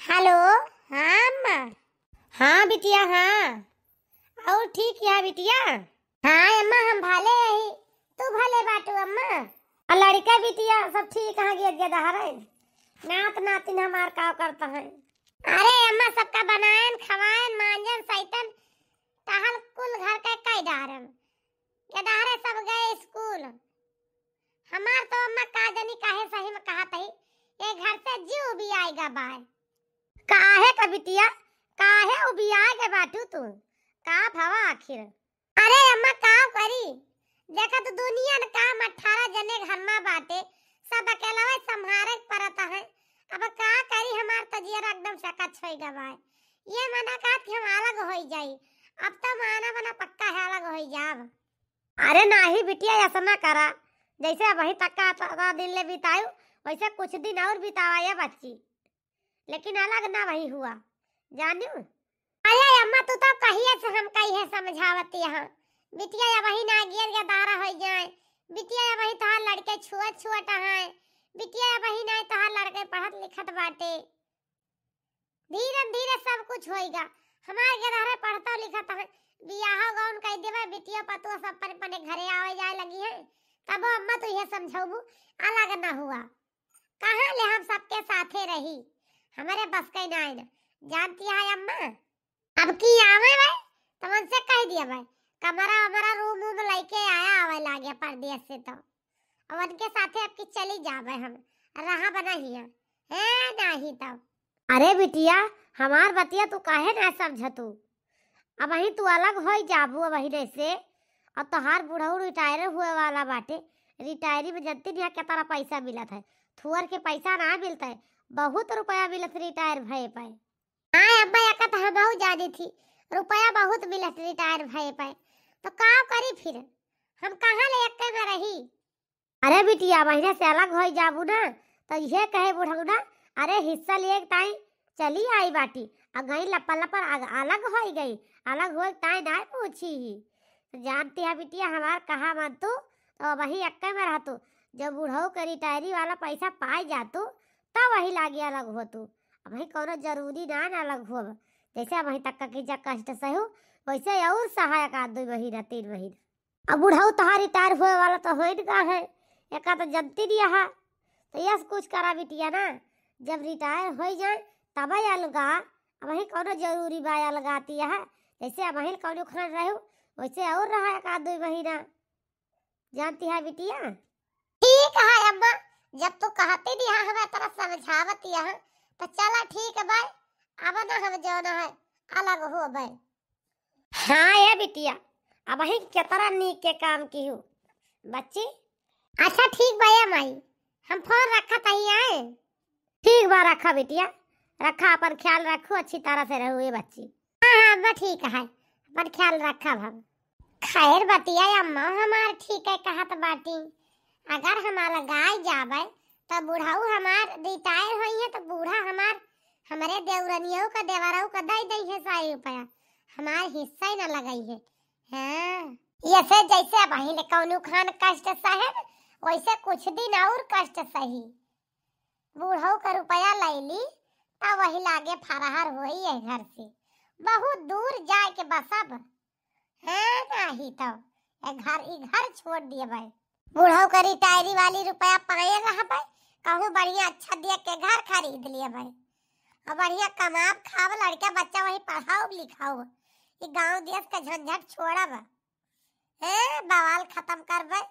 Hello. हाँ अम्मा। हाँ बिटिया हाँ। और ठीक है बिटिया। हाँ अम्मा हम भाले ही। तू भले बाटू अम्मा। और लड़का बिटिया सब ठीक है गिर गया है। नात नातिन हमार का करता है। अरे अम्मा सबका बनायन खवायन मांजन सैतन टहल कुल घर का कई डारन के डारे सब गए स्कूल। हमार तो अम्मा का जनी काहे सही में कहा तही ये घर से जीव भी आएगा बाय। काहे का बिटिया काहे उबिया के बाटू तू का भवा आखिर। अरे अम्मा का करी देखा तो दुनिया ने काम 18 जने घर में बाटे सब अकेला संभारे पड़ता है। अब का करी हमार तजिया एकदम सकत छोई गवाए ये मना का कि हम अलग होई जाई। अब तो माना बना पक्का है अलग होई जाब। अरे नाही बिटिया ऐसा ना करा जैसे वही तक का दिन ले बितायू वैसे कुछ दिन और बितावा ये बच्ची लेकिन अलग ना वही हुआ जानू। अरे अम्मा तू तो कहिए से हम कहिए समझावत यहाँ बिटिया या वही ना गिर के दारा हो जाए। बिटिया या वही तहार लड़के छुअत छुअत है। बिटिया या वही ना तहार लड़के पढ़त लिखत बाटे। धीरे धीरे सब कुछ होएगा। हमार के दारे पढ़ता लिखत है बियाह गौन कह देवे बिटिया पतो सब पर पने घरे आवे जाए लगी है। तब अम्मा तो ये समझाऊ अलग ना हुआ कहां ले हम सबके साथे रही हमारे बस का ना है जानती है अम्मा। अब की आवे भाई तुमन से कह दिया भाई कमरा हमारा रूम में लेके आया आवे लागे परदेश से तो और उनके साथे अब की चली जावे हम रहा बना ही है नहीं तो। अरे बिटिया हमार बतिया तू काहे ना समझ तू अब वही तू अलग हो जाबू वही से और तोहार बुढ़ऊ रिटायर हुए वाला बाटे। रिटायरी में जनती नहीं क्या तारा पैसा मिलत है थुअर के पैसा ना मिलता है बहुत रुपया मिलत रिटायर भये पाए। हाँ अब्बा या तो हम बहुत जानी थी रुपया बहुत मिलत रिटायर भये पाए तो का करी फिर हम कहाँ ले एक में रही। अरे बिटिया महीने से अलग हो जाबू ना तो ये कहे बुढ़ऊ ना अरे हिस्सा लिए ताई चली आई बाटी अब गई लपा लपा अलग हो गई अलग हो ताई ना पूछी ही जानती है बिटिया हमार कहा मन तू तो वही अक्के में रहतू जब बुढ़ऊ के रिटायरी वाला पैसा पाई जातू तब वही लागे अलग हो तू वही कोनो जरूरी ना अलग हो जैसे वही तक की जब कष्ट सहू वैसे और सहायक आदमी महीना 3 महीना। अब बुढ़ऊ तहार रिटायर हुए वाला तो हो का है एक तो जनती नहीं है तो यस कुछ करा बिटिया ना जब रिटायर हो जाए तब अलगा वही कोनो जरूरी बा अलगाती है जैसे वही कोनो खान रहू वैसे और रहा एक आध 2 महीना जानती है बिटिया। ठीक है अम्मा जब तू कहती नहीं है हमें तरह समझावत यहाँ तो चला ठीक है भाई अब ना हम जो ना है अलग हो भाई। हाँ ये बिटिया अब वही कितना नीक के काम की हूँ बच्ची। अच्छा ठीक भैया माई हम फोन रखा तही आए। ठीक बा रखा बिटिया रखा अपन ख्याल रखो अच्छी तरह से रहो ये बच्ची। हाँ हाँ अम्मा ठीक है अपन ख्याल रखा हम खैर बतिया अम्मा हमार ठीक है कहा तो बाटी अगर हमारा गाय जावे तो बुढ़ाऊ हमार रिटायर हुई है तो बूढ़ा हमार हमारे देवरनियों का देवराऊ का दई दई है 100 रुपया हमार हिस्सा ही ना लगाई है। हाँ ये से जैसे वही ले कौनु खान कष्ट सहे वैसे कुछ दिन और कष्ट सही बूढ़ाऊ का रुपया ले ली तब वही लागे फरार हुई है घर से बहुत दूर जाए के बसब है नहीं तो घर छोड़ दिए भाई बूढ़ाऊ का रिटायरी वाली रुपया पाएगा भाई कहूँ बढ़िया अच्छा दिया के घर खरीद लिए भाई और बढ़िया कमाब खाव लड़का बच्चा वही पढ़ाओ लिखाओ ये गांव देश का झंझट छोड़ब है बवाल खत्म करबे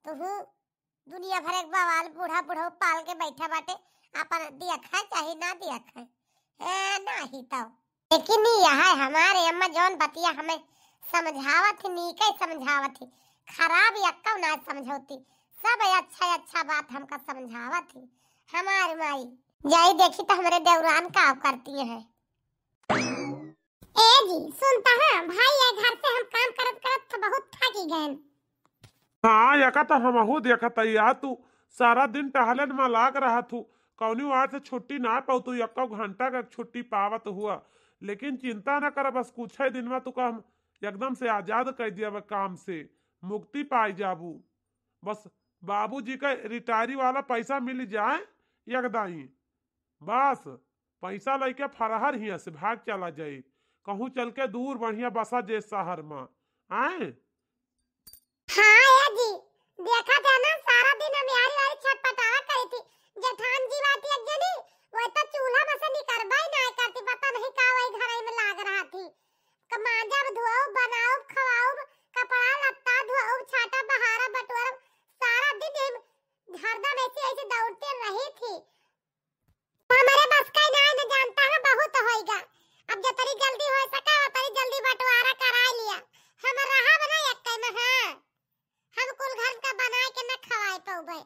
तो दुनिया भर एक बवाल बूढ़ा बूढ़ा पाल के बैठा बाटे अपन दिया खाए चाहे ना दिया खाए है नहीं तो। लेकिन यह हमारे अम्मा जौन बतिया हमें समझावत नीके समझावत थी खराब यक्का ना समझौती सब अच्छा अच्छा बात हमका समझावत थी हमारी माई जाई देखी तो हमारे देवरान का करती है। ए जी सुनता है भाई ये घर से हम काम करत करत तो बहुत थक गए। हाँ यका तो हमहू देखत या तू सारा दिन टहलन में लाग रहा तू कौनी वार से छुट्टी ना पाऊ तू यक्का घंटा का छुट्टी पावत हुआ लेकिन चिंता न कर बस कुछ ही दिन में तू हम एकदम से आजाद कर दिया काम से मुक्ति पाई जाबू बस बाबूजी का रिटायरी वाला पैसा मिल जाए एकदम बस पैसा लेके फरहर हिया से भाग चला जाए, कहूँ चल के दूर बढ़िया बसा जे शहर में आए। हाँ ये जी, देखा था ना सारा दिन हम यारी वारी छटपटावा करी थी। जेठान जी बाती एक जनी वो तो चूल्हा में से निकलबाई ना करती, पता नहीं का वही घर में लाग रहा थी। कमांजा धुआओ बनाओ खवाओ कपड़ा लत्ता धुआओ छाटा बहारा बटोरा, सारा दिन हरदम ऐसे ऐसे दौड़ते रही थी। हमारे बस का ना न जानता है बहुत होएगा। अब जितनी जल्दी हो सका उतनी जल्दी बंटवारा करा लिया। हम रहा बना एक में है, हम कुल घर का बनाए के न खवाए पाऊबे,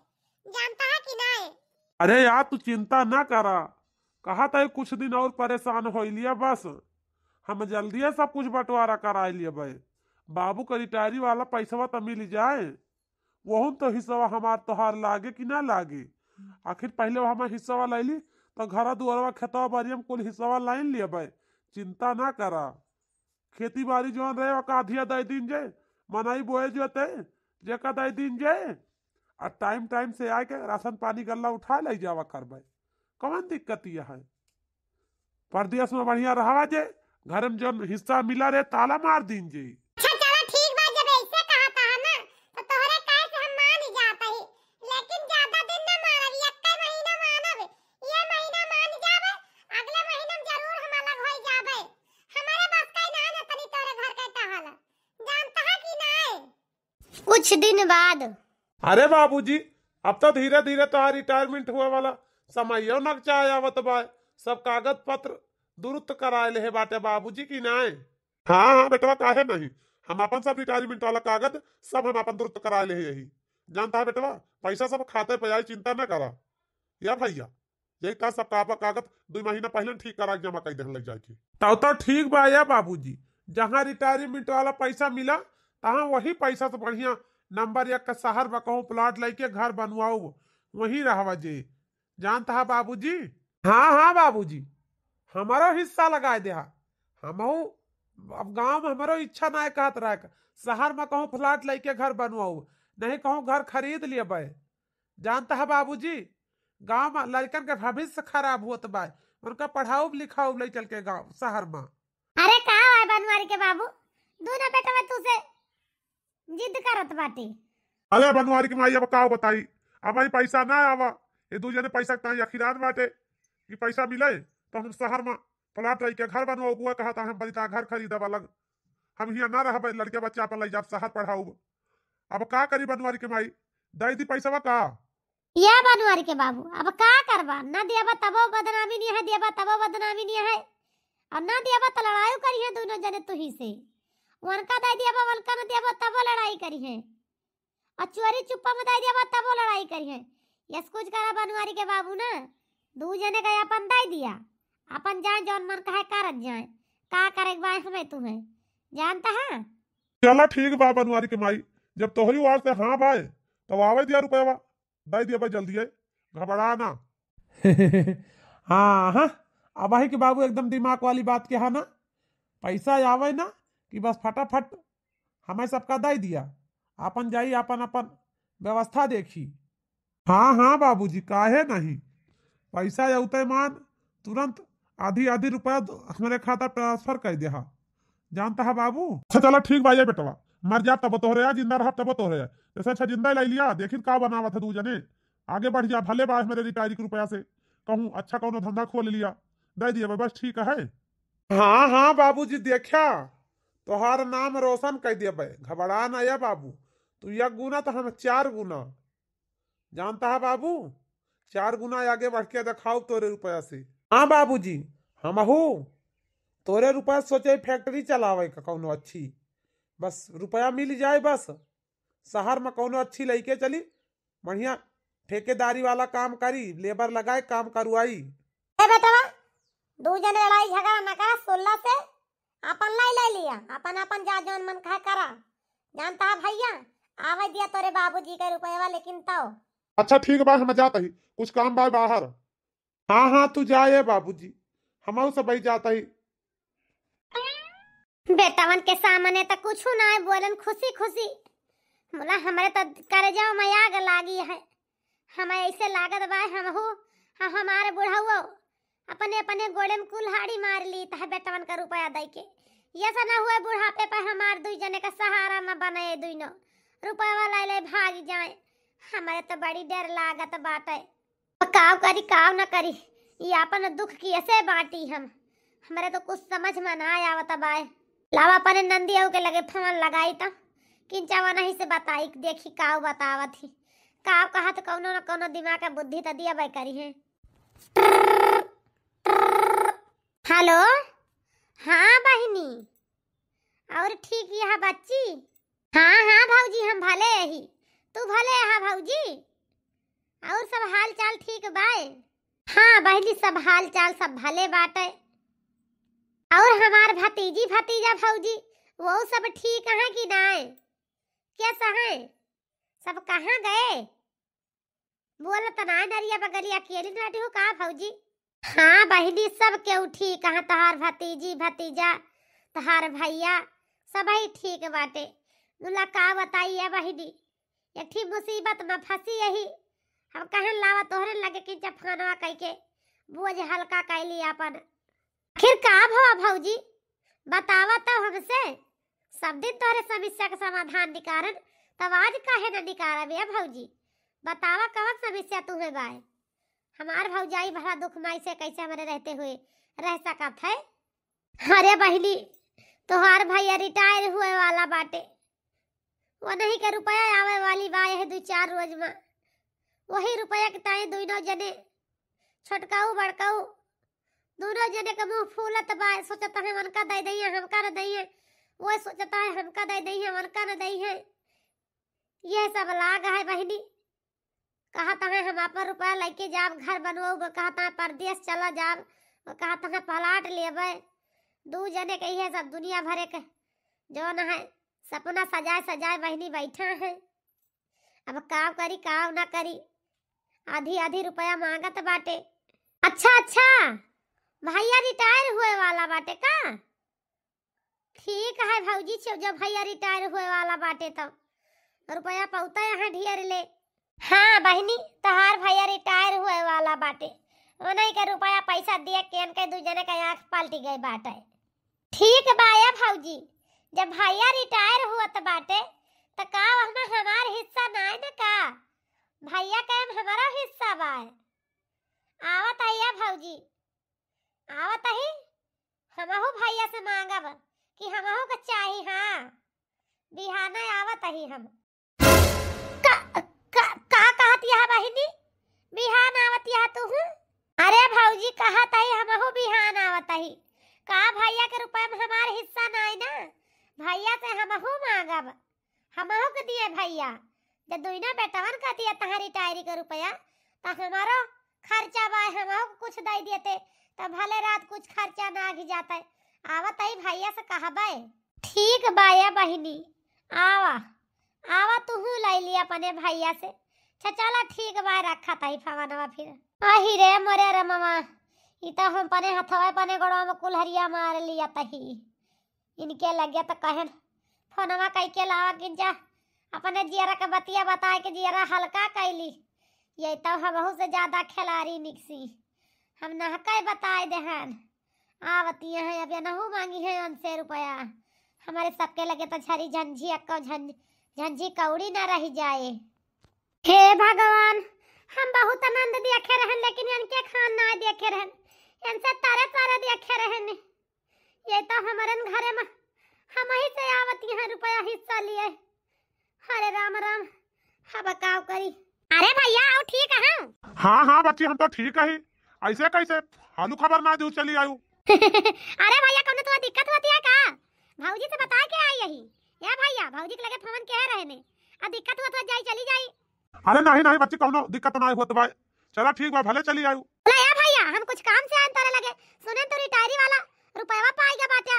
जानता है कि नहीं। अरे यार तू चिंता ना करा, कहा था कुछ दिन और परेशान हो लिया, बस हम जल्दी सब कुछ बंटवारा करा लिया भाई। बाबू का रिटायरी वाला पैसा तो मिल जाए, वह तो हिस्सा हमार तोहार लागे कि ना लागे। आखिर पहले हम हिस्सा ले ली तो घर दुआरवा खेतवा बारी कुल हिस्सा लाइन लिया भाई, चिंता ना करा। खेती बाड़ी जो रहे का आधिया दे दिन जे, मनाई बोए जो जेका दे दिन जे, और टाइम टाइम से आके राशन पानी गल्ला उठा ले जावा करबे, कौन दिक्कत यह है। परदेश में बढ़िया रहा जे, घर में जो हिस्सा मिला रहे ताला मार दिन जे। अच्छा चलो ठीक बात, जब ऐसे कहा था ना तो तोहरे कहे से हम मान ही जाते ही, लेकिन ज्यादा दिन न मानब, एक महीना मानब, ये महीना मान जाबे, अगले महीना में जरूर हम अलग हो जाबे। हमारे बस का ना न तनी तोरे घर का टहल, जानता है कि नहीं। कुछ दिन बाद अरे बाबूजी, अब तो धीरे धीरे तो रिटायरमेंट हुए वाला समय न चाहे आवत बा, सब कागज पत्र दुरुस्त कराए ले बाटे बाबूजी की नाय। हाँ हाँ बेटवा काहे नहीं, हम अपन सब रिटायरमेंट वाला कागज सब हम अपन दुरुस्त कराए ले यही, जानता है बेटवा पैसा सब खाते पे आई, चिंता न करा या भैया। यही का सब कागज 2 महीना पहले ठीक करा जमा कर देने लग जाए। तो ठीक बा या बाबूजी, जहाँ रिटायरमेंट वाला पैसा मिला तहाँ वही पैसा से बढ़िया नंबर 1 का शहर में कहूँ प्लाट लेके घर बनवाओ, वही रहवा जे, जानता है बाबूजी। हाँ हाँ बाबूजी, हमारो हिस्सा लगा दे, हम अब गांव में हमारो इच्छा ना कहत रहा, शहर में कहूँ प्लाट लेके घर बनवाओ, नहीं कहूँ घर खरीद लिए बे, जानता है बाबूजी। गांव में लड़कन के भविष्य खराब होत बा, उनका पढ़ाओ लिखाओ ले चल के गाँव शहर में। अरे कहा है बनवारी के बाबू, दोनों बेटा में तुझसे जिद करत बाटी। अरे बनवारी की माई अब का बताई, अब आई पैसा ना आवा, ये दू जने पैसा कहीं अखिरान बाटे कि पैसा मिले तो हम शहर में प्लाट लेके घर बनवाओ, बुआ कहा था हम बड़ीता घर खरीदब अलग, हम यहाँ ना रह लड़के बच्चे अपन ले जाब शहर पढ़ाऊ। अब का करी बनवारी के माई, दे दी पैसा का। या बनवारी के बाबू अब का करबा, ना देबा तबो बदनामी नहीं है, देबा तबो बदनामी नहीं है, और ना देबा तो लड़ाई करी है दोनों जने तुही से, उनका दे देबा उनका न देबा तबो लड़ाई करी है, और चोरी चुप्पा में दे देबा तबो लड़ाई करी है। यस कुछ करा बनवारी के बाबू ना, दू जने का अपन दे दिया, अपन जाए जौन मन कहे करत जाए, का करे बाय हमें तुम्हें जानता है। चला ठीक बा बनवारी के माई, जब तोहरी वार से हाँ भाई तो आवे दिया रुपया दे दिया भाई, जल्दी है घबरा ना। हाँ हाँ, अब ही के बाबू एकदम दिमाग वाली बात के है ना, पैसा आवे ना कि बस फटाफट हमें सबका दे दिया, अपन जाई अपन अपन व्यवस्था देखी। हाँ हाँ बाबूजी काहे नहीं, पैसा औते मान तुरंत आधी आधी रुपया हमारे खाता ट्रांसफर कर दे, जानता है बाबू। अच्छा चलो ठीक भाई बेटवा, मर जा तब तो रहे, जिंदा रहा तब तो रहे, जैसे अच्छा जिंदा ले लिया, देखिन का बनावा था दू जने, आगे बढ़ जा, भले बात मेरे रिटायरी के रुपया से कहूँ अच्छा कौन धंधा खोल लिया, दे दिया बस ठीक है। हाँ हाँ बाबूजी देखा, तोहार नाम रोशन कर दिया भाई, घबरा ना या बाबू, तू 1 गुना तो हम 4 गुना, जानता है बाबू, 4 गुना आगे बढ़ के दिखाओ तोरे रुपया से। हाँ बाबूजी, हम तोरे रुपया सोचे फैक्ट्री चलावे का कौनो अच्छी, बस रुपया मिल जाए, बस शहर में कौनो अच्छी लेके चली, बढ़िया ठेकेदारी वाला काम करी, लेबर लगाए काम करवाई। बेटा दू जने लड़ाई झगड़ा न करा, 16 से अपन ले लिया, अपन अपन जा जौन मन कहे करा, जानता है भैया। आवे दिया तोरे बाबूजी के रुपया, लेकिन तो अच्छा ठीक बा, हम जाता ही, कुछ काम बा बाहर। हाँ हाँ तू जाए बाबूजी, हम सब जाता ही। बेटावन के सामने तो कुछ ना है, बोलन खुशी खुशी, बोला हमारे तो करे जाओ मैं आग लागी है, हमें ऐसे लागत बा हम हमारे बुढ़ाओ अपने अपने गोड़े में कुल्हाड़ी मार ली तह बेटवन का रुपया दई के। ये सा ना हुए बुढ़ापे पर हमार दुई जने का सहारा न बने दुई न रुपया वाला ले भाग जाए। हमारे तो बड़ी डर लागत बाटे। काव करी काव न करी, ये अपन दुख की ऐसे बाटी हम। हमारे तो कुछ समझ में ना आवत बाय। लावा अपने नंदिया के लगे फोन लगाई तो किंचावा नहीं से बताई देखी काव बतावत ही। काव कहा तो कौनो न कौनो दिमाग का बुद्धि तो दिया बाई करी है। हेलो, हाँ बहिनी, और ठीक यह बच्ची? हाँ हाँ भौजी, हम भले ही, तू भले है भौजी? और सब हाल चाल ठीक बाय? हाँ बहनी, सब हाल चाल सब भले बाटे। और हमार भतीजी भतीजा भौजी वो सब ठीक है कि नहीं? कैसा है सब? कहाँ गए? बोल तो ना नरिया बगलिया अकेली बैठी हो का भौजी? हाँ बहनी, सब केहू ठीक है। तहार भतीजी भतीजा तहार भैया सब ही ठीक बाटे। मुला का बताइए बहनी, एक ठीक मुसीबत में फंसी यही। हम कहे लावा तोहरे लगे कि जफानवा कह के बोझ हल्का कैली अपन। आखिर का भवा भौजी बतावा तो हमसे। सब दिन तोहरे समस्या का समाधान निकारन, तब आज काहे न निकारबे भौजी? बतावा कौन समस्या तुम्हें बाय? हमार भौजाई भला दुखमाई से कैसे हमारे रहते हुए रह सकत है? अरे बहनी, तोहार भैया रिटायर हुए वाला बाटे। वो नहीं के रुपया आवे वाली बाय है 2-4 रोज में। वही रुपया के ताए दोनों जने छोटकाऊ बड़काऊ दोनों जने का मुंह फूलत बा। सोचता है मनका दे दई है हमका न दई है, वो सोचता है हमका दे दई है मनका न दई है। ये सब लाग है बहनी। कहता है हम अपन रुपया लेके जाब घर बनवाऊ, कहता है परदेश चला जाब, कहता है प्लाट लेबे। 2 जने के ये सब दुनिया भरे के जो न है सपना सजाए सजाए बहनी बैठा है। अब काम करी काम ना करी, आधी आधी रुपया मांगत बाटे। अच्छा अच्छा, भैया रिटायर हुए वाला बाटे का? ठीक है भौजी, जब भैया रिटायर हुए वाला बाटे तब रुपया पौता है ढेर ले। हाँ बहनी, तहार भैया रिटायर हुए वाला बाटे। वो नहीं के रुपया पैसा दिया केन के 2 जने का आंख पलटी गई बाटे। ठीक बाया भौजी, जब भैया रिटायर हुआ त बाटे तो का हमार हिस्सा नहीं न का? भैया का हमारा हिस्सा बाय। आवत है भौजी, आवत ही हमहू भैया से मांगब कि हमहू का चाहिए। हाँ बिहाने आवत ही हम। का कहत यह बहिनी? बिहान आवत यह तू? अरे भौजी कहत है हमहू बिहान आवत ही। का भैया के रुपया में हमार हिस्सा नहीं ना? भैया से हमहू मांगब, हमहू के दिए भैया। जब दोनों बेटवन का दिया तहां रिटायरी का रुपया तो हमारो खर्चा बाय हमहू कुछ दे देते तो भले रात कुछ खर्चा ना आगे जाता है। आवत है भैया से कहबे। ठीक बाया बहिनी, आवा आवा तू ले लिया अपने भैया से। चला ठीक बा, रखा ताई फवानवा फिर। आही रे मोरे रे मामा, ई तो हम पने हथवा पने गोड़वा में कुल्हरिया मार लिया तही। इनके लगे तो कहन फोनवा कह के लावा गिंजा अपने जियरा का बतिया बताए के जियरा हल्का कैली। ये तो हमहू से ज्यादा खिलाड़ी निकसी। हम नहकाई बताए देहन आवती है। अब नहू मांगी है उनसे रुपया। हमारे सबके लगे तो छरी झंझी अक्का झंझी कौड़ी ना रह जाए। हे भगवान, हम बहुत आनंद देखे रहन लेकिन इनके खान ना देखे रहन। इनसे तारे तारे देखे रहन। ये तो हमारे घरे में हम ही से आवती है रुपया हिस्सा लिए। हरे राम राम, अब काव करी। अरे भैया आओ ठीक है? हाँ हाँ बच्ची, हम तो ठीक है। ऐसे कैसे हालू खबर ना दू चली आयु? अरे भैया कौन तो दिक्कत होती है का? भौजी से बता के आई यही। या भैया भौजी के लगे फोन कह रहे ने आ दिक्कत हुआ तो जाई चली जाई। अरे नहीं नहीं बच्ची, कौनो दिक्कत ना होत बा। चला ठीक बा, भले चली आयु। बोला या भैया हम कुछ काम से आन तारे लगे सुने तो रिटायरी वाला रुपया पाएगा बाटा।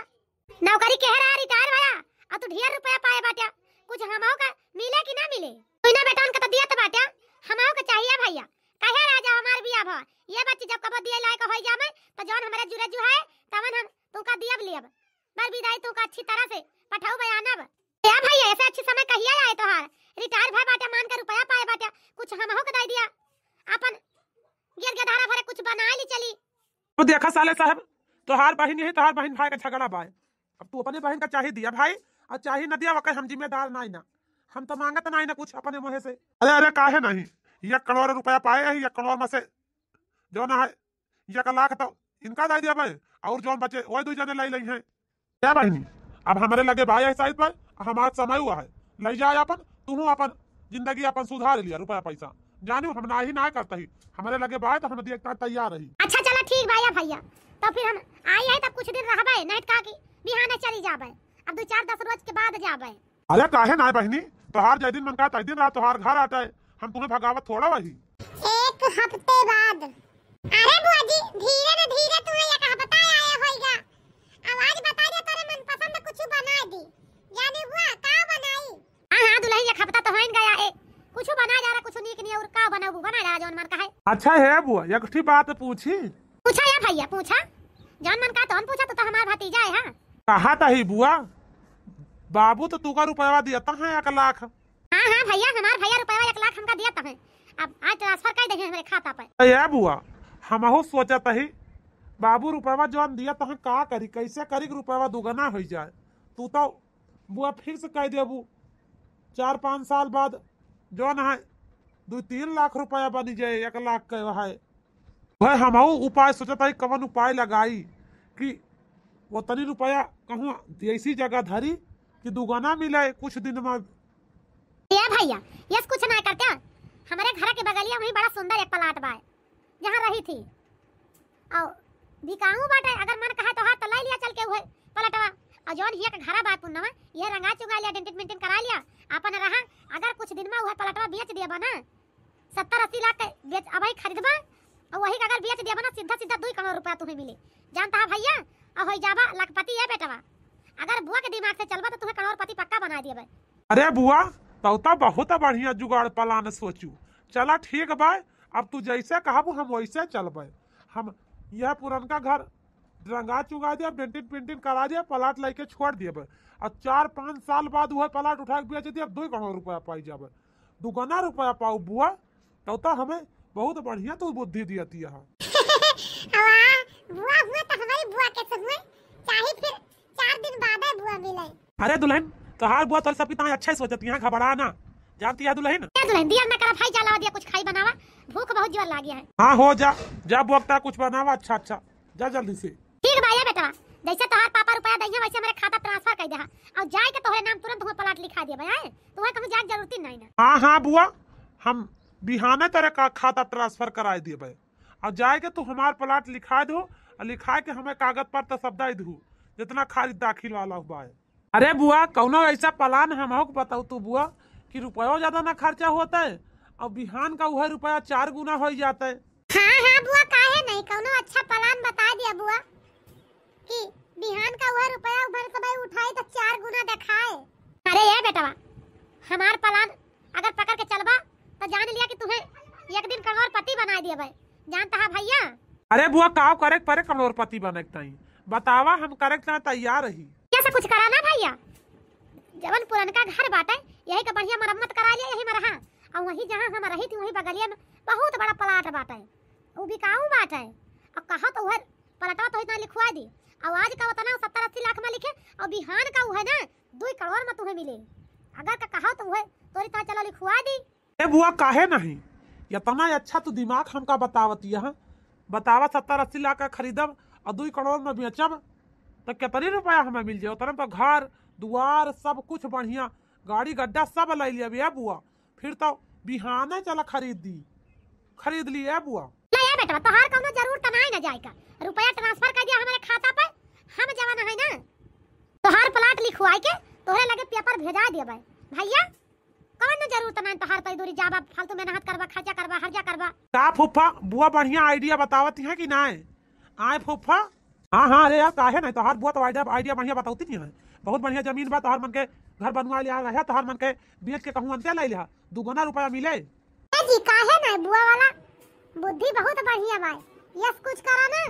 नौकरी कह रहा है रिटायर भैया आ तू ढेर रुपया पाए बाटा। कुछ हमहू का मिले कि ना मिले? तू ना बेटा उनका तो दिया तो बाटा, हमहू का चाहिए भैया। कहे राजा हमार बिया भवा ये बच्ची जब कबो दिए लायक हो जामे तो जौन हमारे जुरे जु है तवन हम तू का दियब लियब। बर विदाई तू का अच्छी तरह से पठाऊ बयानब। या भैया ऐसे अच्छी समय कहिया आए तोहार रिटायर भाई बाटा मान कर रुपया पाए बाटा। कुछ हमहू का दे दिया अपन गिर गधारा भरे कुछ बना ली चली। तो देखा साले साहब, तोहार बहन यही तोहार बहन भाई का झगड़ा बाय। अब तू अपने बहन का चाहे दिया भाई और चाहे न दिया वक़्त हम जिम्मेदार नहीं ना, हम तो मांगत नहीं ना कुछ अपने मुँह से। अरे अरे काहे नहीं, 1 करोड़ रुपया पाए है, 1 करोड़ में से जो ना है 1 लाख तो इनका दे दिया भाई, और जो बचे वही 2 जने लाई है क्या बहनी। अब हमारे लगे भाई है साइड पर, हमारा समय हुआ है, ले जाए अपन, तू अपन जिंदगी अपन सुधार लिया, रुपया पैसा जानू हम ना ही ना करता ही, हमारे लगे भाई तो हम देखता तैयार रही। अच्छा चला ठीक भैया भैया, तो फिर हम आई है तब कुछ दिन रहबे, नहीं का की बिहाने चली जाबे, अब 2-4-10 रोज के बाद जाबे। अरे काहे ना बहनी, तोहार जै दिन मन का तै दिन रात तोहार घर आटा है, हम तुम्हें भगावत थोड़ा वही। 1 हफ्ते बाद। अरे बुआ जी धीरे न धीरे तुम्हें 1 हफ्ता आया होएगा, आवाज बता दे तेरे मन पसंद कुछ बना दी, यानी बुआ का बनाई। हां दुल्हन 1 हफ्ता तो होइन गया है, कुछ बना जा रहा, कुछ नीक नहीं, और का बनाऊ बना जा रहा जोन मन का है। अच्छा है बुआ, एक ठीक बात पूछी। पूछा या भैया पूछा, जोन मन का तो हम पूछा, तो हमार भतीजा है। हां कहा तही बुआ, बाबू तो तुका रुपया दिया है 1 लाख। हां भैया, हमार भैया रुपया 1 लाख हमका दिया है, अब आज ट्रांसफर कर देंगे हमारे खाता पे। ये बुआ हमहू सोचत ही, बाबू रुपया जोन दिया तो का करी, कैसे करी रुपया दुगना हो जाए। तू तो बुआ फिक्स कह देबू 4-5 साल बाद जोन है 2-3 लाख रुपया बन जाए, 1 लाख के है भाई। हमहू उपाय सोचत ही, कवन उपाय लगाई कि वो तनी रुपया कहूँ ऐसी जगह धरी कि दुगना मिले कुछ दिन में। ये भैया यस कुछ ना करते, हमारे घर के बगलिया वही बड़ा सुंदर एक प्लाट बा जहाँ रही थी, और बिकाऊ बाटे, अगर मन कहा तो हाथ तो ले लिया चल के हुए पलटवा, और जौन हिया के घरा बात पुन्नवा ये रंगा चुगा लिया, डेंटिन मेंटेन करा लिया अपन रहा, अगर कुछ दिन में हुआ पलटवा बेच दिया बना 70-80 लाख के बेच अब खरीदबा, और वही अगर बेच दिया बना सीधा सीधा 2 करोड़ रुपया तुम्हें मिले, जानता है भैया, और हो जाबा लखपति है बेटवा। अगर बुआ के दिमाग से चलबा तो तुम्हें करोड़पति पक्का बना दिया भाई। अरे बुआ तो बहुत बढ़िया जुगाड़ प्लान सोचू, चला ठीक बा, अब तू जैसे कहबू हम वैसे चलबे। हम यह पुरनका घर रंगा चुगा दिया, पेंटिंग पेंटिंग करा दिया, प्लाट लेके छोड़ दिए, और 4-5 साल बाद वह प्लाट उठा के बेच दिया, 2 करोड़ रुपया पाई जाबे, दुगना रुपया पाऊ बुआ, तो हमें बहुत बढ़िया तू बुद्धि दियती है। बुआ हुआ तो हमारी बुआ कैसे हुए, चाहे फिर 4 दिन बाद बुआ मिले। अरे दुल्हन तोहार बुआ तो सब कितना अच्छा सोचती है, घबरा ना, जानती है दुल्हन। दुल्हन दिया ना करा भाई, चला दिया कुछ खाई बनावा, भूख बहुत जोर लग गया है। हाँ हो जा, जब वक्त कुछ बनावा, अच्छा अच्छा जा जल्दी से। ठीक भैया बेटा, जैसे तोहार पापा रुपया दइया वैसे मेरे खाता ट्रांसफर कर दे, और जाए के तोहरे नाम तुरंत तुम्हें प्लाट लिखा दिया भाई, तुम्हें कहूं जाए जरूरत ही नहीं ना। हाँ बुआ, हम बिहाने तेरे का खाता ट्रांसफर करा दिए भाई, और जाए के तू हमार प्लाट लिखा दो, और लिखा के हमें कागज पर तो सब दे दू जितना खारिज दाखिल वाला हुआ है। अरे बुआ कौनो ऐसा प्लान हम बताऊ तू बुआ कि रुपया ज्यादा ना खर्चा होता है, और बिहान का वह रुपया 4 गुना हो जाता है। हाँ बुआ काहे नहीं, कौनो अच्छा प्लान बता दिया बुआ कि बिहान का वह रुपया उभर के भाई उठाई तो 4 गुना दिखाए। अरे ये बेटवा, हमार प्लान अगर पकड़ के चलबा तो जान लिया कि तुम्हें 1 दिन करोड़पति बना दिया भाई, जानता है भैया। अरे बुआ काव करे परे करोड़पति बने ताई बतावा, हम करे तैयार रही। कैसे कुछ कराना भैया, जवन पुरनका घर बाटे यही का बढ़िया मरम्मत करा लिया, यही में रहा, और वही जहाँ हम रही थी वही बगलिया में बहुत बड़ा प्लाट बाटे, वो बिकाऊ बाटे, और कहा तो वह प्लाटवा तो इतना लिखवा दी, और आज का उतना 70-80 लाख में लिखे, और बिहान का वह ना 2 करोड़ में तुम्हें मिले, अगर का कहा तो वह तोरी तरह चलो लिखवा दी। ए बुआ काहे नहीं, इतना अच्छा तू दिमाग हमका बतावती है, बतावा 70-80 लाख का खरीदब और 2 करोड़ में बेचब तो कितने रुपया हमें मिल जाए, उतने पर घर दुआर सब कुछ बढ़िया, गाड़ी गड्ढा सब ले लिया बुआ, फिर तो बिहाने चला खरीद लिए बुआ। ले बेटा तोहार कोनो जरूरत नहीं ना जाए का, रुपया ट्रांसफर कर दिया हमारे खाता पर, हम जवाना है ना, तोहार प्लाट लिखवाई के तोहरे लगे पेपर भेजा दिया भाई भैया, कौन जरूरत नहीं तोहार पे दूरी जाबा, फालतू मेहनत करबा, खर्चा करबा, हर्जा करबा। का फूफा बुआ बढ़िया आइडिया बतावती है कि नहीं आए फूफा। हाँ अरे यार काहे नहीं, तोहार बुआ तो आइडिया बढ़िया बतावती नहीं है, बहुत बढ़िया जमीन बा, तोहार मन के घर बनवा लिया है, तोहार मन के बेच के कहूं अंते ले लिया, 2 गुना रुपया मिले। ए जी काहे नहीं, बुआ वाला बुद्धि बहुत बढ़िया बा, यस कुछ करा ना,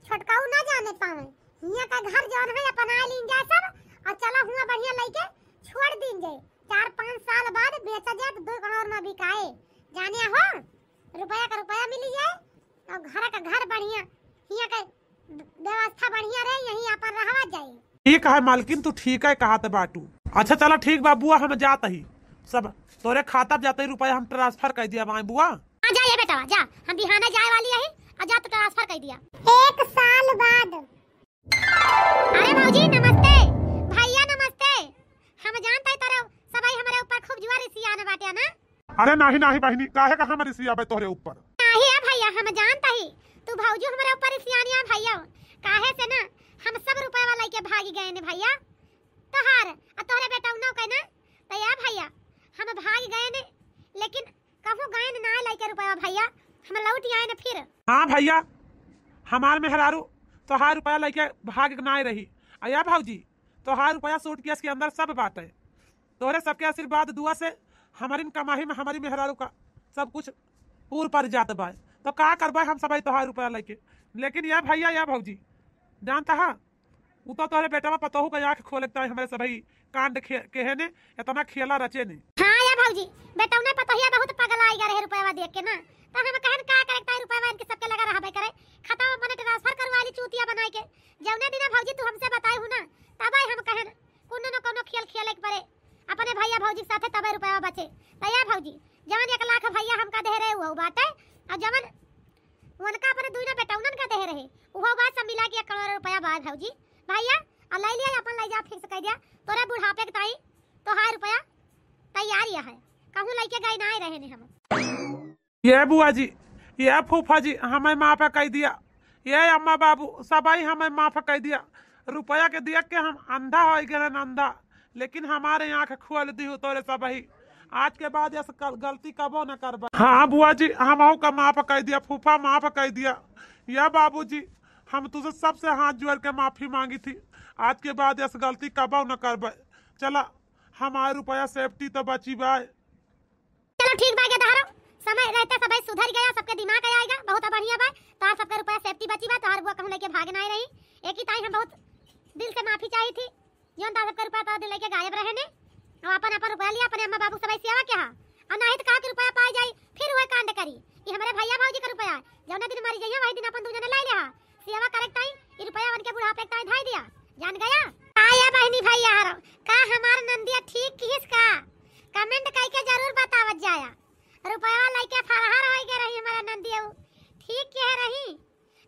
छटकाऊ ना जाने पावे, हिया का घर जौन है अपना लीन जाए सब, और चला हुआ बढ़िया लेके छोड़ दीन जाए, 4-5 साल बाद बेचा जाए तो 2 करोड़ में बिकाए, जाने हो रुपया का रुपया मिल जाए, और घर का घर बढ़िया हिया के व्यवस्था बढ़िया रहे, यहीं अपन रहवा जाए। ठीक है मालकिन, तू ठीक है कहा था बाटू। अच्छा चलो ठीक बा बुआ, हम जात ही सब तोरे खाता जाते ही रुपया हम ट्रांसफर कर दिया भाई बुआ। हाँ जा ये बेटा जा, हम बिहाना जाए वाली है, जा तो ट्रांसफर कर दिया 1 साल बाद। अरे भाऊजी नमस्ते, भैया नमस्ते। हम जानते है तोरे सबई हमारे ऊपर खूब जुआ रिसिया न बाटे ना। अरे नहीं नहीं बहनी, काहे का हमारी सिया बे तोरे ऊपर? नहीं है भैया, हम जानता ही तू भाऊजी हमारे ऊपर रिसियानिया भैया, काहे से ना हम सब रुपया वाला के भागी गए ने भैया। तोहार तोहरे बेटा उन्नो के ना तो या भैया हम भाग गए ने, लेकिन कहूं गए ने ना लाइके रुपया भैया, हम लौट आए ने फिर। हाँ भैया, हमार मेहरारू तोहार रुपया लेके भाग ना रही। अया भाऊजी तोहार रुपया सूटकेस के अंदर सब बात है, तोहरे सबके आशीर्वाद दुआ से हमारी कमाई में हमारी मेहरारू का सब कुछ पूर पर जात बा। तो का करबा हम सब तोहार रुपया लेके। लेकिन या भैया या भाऊजी जानता है वो तो तोहरे बेटा में पतोहू का आँख खोलता है हमारे सभी कांड के ने इतना खेला रचे ने। हाँ या भाऊजी बेटा उन्हें पता ही बहुत पगला आई रहे रुपया देख के ना, तो हम कहन का करता है रुपया इनके सबके लगा रहा करे, खाता में मने ट्रांसफर करवा ली चूतिया बनाई के। जौने दिन भाऊजी तू हमसे बताई हूं ना तब हम कहन कोनो न कोनो खेल खेले के पड़े अपने भैया भाऊजी के साथे, तबे रुपया बचे। तैया भाऊजी जवन 1 लाख भैया हमका दे रहे वो बात है, और जवन उनका अपने दुइना बेटा उनन का दे रहे वो बात सब मिला के 1 करोड़ रुपया बाद भाऊजी भैया और ले लिया अपन ले जा फिक्स कर दिया तोरे बुढ़ापे के ताई तो 1 रुपया तैयार है, कहूं लेके गए ना रहे ने हम। ये बुआ जी ये फूफा जी हमें माफ कह दिया, ये अम्मा बाबू सबाई हमें माफ कह दिया। रुपया के दिया के हम अंधा हो गए अंधा, लेकिन हमारे आँख खोल दी हो तोरे सबाई। आज के बाद ऐसा गलती कबो न करबा। हाँ बुआ जी हम का माफ कह दिया, फूफा माफ कह दिया। या बाबू जी हम तुझसे सबसे हाथ जोड़ के माफी मांगी थी, आज के बाद ऐसा गलती कबो न करबा। चला हमारे रुपया सेफ्टी तो बची बा। चलो ठीक बा के तहारो समय रहते सब सुधर गया, सबके दिमाग आएगा बहुत बढ़िया बा। तोहार सबका रुपया सेफ्टी बची बा, तोहार बुआ कहूं लेके भाग ना रही। एक ही टाइम हम बहुत दिल से माफी चाहिए थी, जोन ता सबका रुपया तो लेके गायब रहे ने, और अपन अपन रुपया लिया अपने अम्मा बाबू सबई सेवा के हा, और नहीं तो कहा कि रुपया पाई जाई फिर वह कांड करी। ये हमारे भैया भाऊजी का रुपया जौने दिन मरी जाइए वही दिन अपन दूजने ले लिया सेवा करे टाइम, ये रुपया उनके बुढ़ापे के टाइम धाई दिया, जान गया। आया बहनी भैया हारो का हमार नंदिया ठीक किस का कमेंट करके जरूर बतावत जाया। रुपया लेके फरहार हो गए रही हमारा नंदिया ठीक कह रही।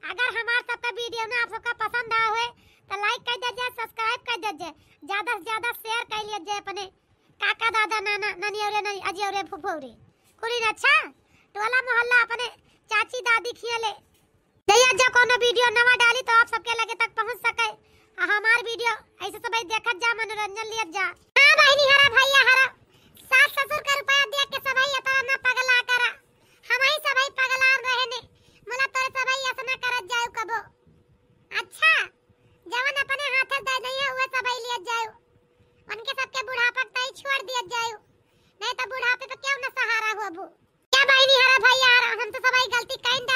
अगर हमार सबका वीडियो ना आप सबका पसंद आ हुए तो लाइक कर दीजिए, सब्सक्राइब कर दीजिए, ज्यादा से ज्यादा शेयर कर लीजिए अपने काका दादा नाना नानी और नहीं अजी और फूफो रे कुली अच्छा टोला मोहल्ला अपने चाची दादी खियाले जया जो कोनो वीडियो नवा डाली तो आप सबके लगे तक पहुंच सके। हमार वीडियो ऐसे सब देखत जा, मनोरंजन लियत जा। हां बहनी हरा भैया हरा सास ससुर का रुपया देख के सबई इतना ना पगला करा, हमई सबई पगला रहे ने मोला तोरे सबई ऐसा करत जाऊ कबो। अच्छा जवन अपने हाथे दे नहीं है वो सबई लियत जाऊ, उनके सबके बुढ़ापा तई छोड़ दियत जाऊ, नहीं तो बुढ़ापे पे क्यों ना सहारा होबू। क्या बहनी हरा भैया हरा हम तो सबई गलती कइन